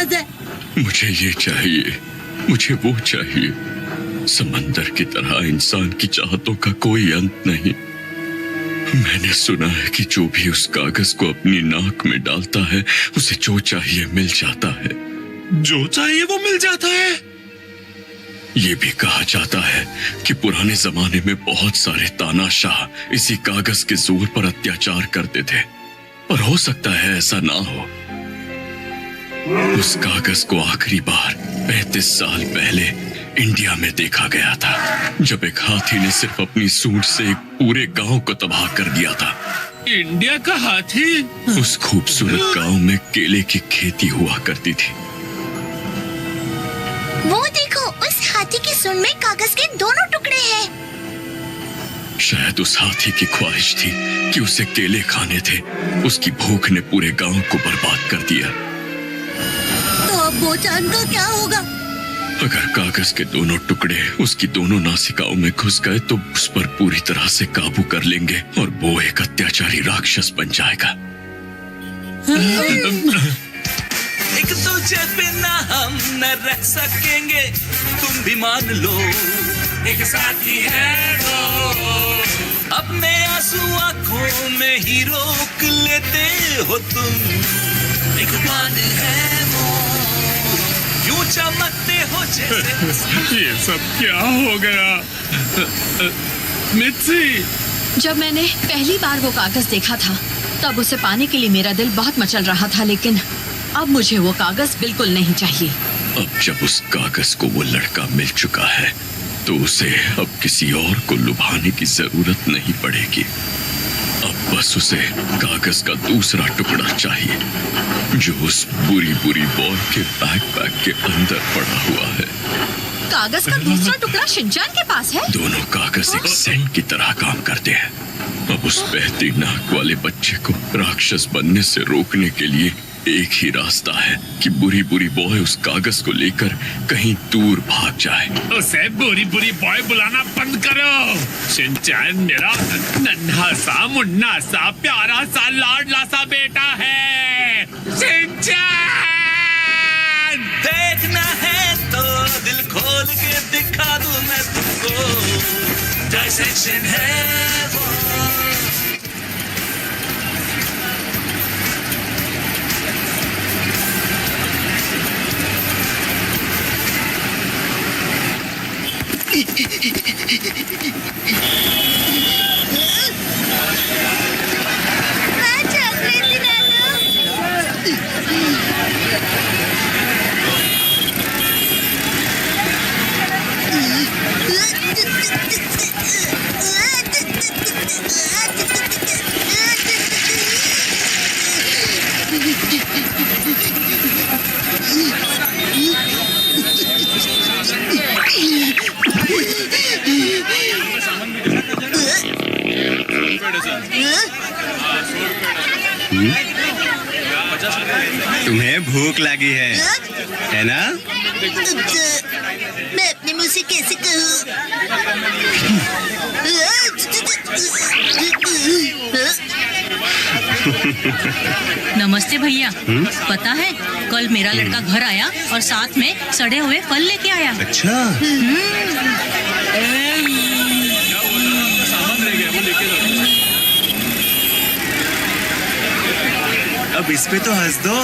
कागज है। मुझे ये चाहिए, मुझे वो चाहिए। समंदर की तरह इंसान की चाहतों का कोई अंत नहीं। मैंने सुना है कि जो भी उस कागज को अपनी नाक में डालता है उसे जो चाहिए मिल जाता है। जो चाहिए वो मिल जाता है। ये भी कहा जाता है कि पुराने जमाने में बहुत सारे तानाशाह इसी कागज के जोर पर अत्याचार करते थे, पर हो सकता है ऐसा ना हो। उस कागज को आखिरी बार 35 साल पहले इंडिया में देखा गया था, जब एक हाथी ने सिर्फ अपनी सूंड से एक पूरे गांव को तबाह कर दिया था। इंडिया का हाथी? उस खूबसूरत गांव में केले की खेती हुआ करती थी। वो देखो, उस हाथी की सूंड में कागज के दोनों टुकड़े हैं। शायद उस हाथी की ख्वाहिश थी कि उसे केले खाने थे। उसकी भूख ने पूरे गांव को बर्बाद कर दिया। तो अब बोचान का क्या होगा? अगर कागज के दोनों टुकड़े उसकी दोनों नासिकाओं में घुस गए तो उस पर पूरी तरह से काबू कर लेंगे और वो एक अत्याचारी राक्षस बन जाएगा। एक दूजे बिना हम न रह सकेंगे, तुम भी मान लो एक साथी है वो। अपने आंसू आंखों में ही रोक लेते हो तुम, एक बात है वो, यूं चमकते हो जैसे। ये सब क्या हो गया? मित्सी, जब मैंने पहली बार वो कागज देखा था तब उसे पाने के लिए मेरा दिल बहुत मचल रहा था, लेकिन अब मुझे वो कागज बिल्कुल नहीं चाहिए। अब जब उस कागज को वो लड़का मिल चुका है तो उसे अब किसी और को लुभाने की जरूरत नहीं पड़ेगी। अब बस उसे कागज का दूसरा टुकड़ा चाहिए जो उस बुरी बुरी बॉय के बैकपैक के अंदर पड़ा हुआ है। कागज का दूसरा टुकड़ा शिनचैन के पास है? दोनों कागज एक सेट की तरह काम करते हैं। अब उस बहती नाक वाले बच्चे को राक्षस बनने से रोकने के लिए एक ही रास्ता है कि बुरी बुरी बॉय उस कागज को लेकर कहीं दूर भाग जाए। उसे बुरी बुरी बॉय बुलाना बंद करो। शिनचैन मेरा नन्हा सा मुन्ना सा प्यारा सा लाडला सा बेटा है। शिनचैन! देखना है तो दिल खोल के दिखा दूं मैं तुमको, डायसेक्शन है वो। तुम्हें भूख लगी है ना? मैं अपने मुंह से कैसे कहूँ? नमस्ते भैया। पता है कल मेरा लड़का घर आया और साथ में सड़े हुए फल लेके आया। अच्छा। अब इस पे तो हंस दो।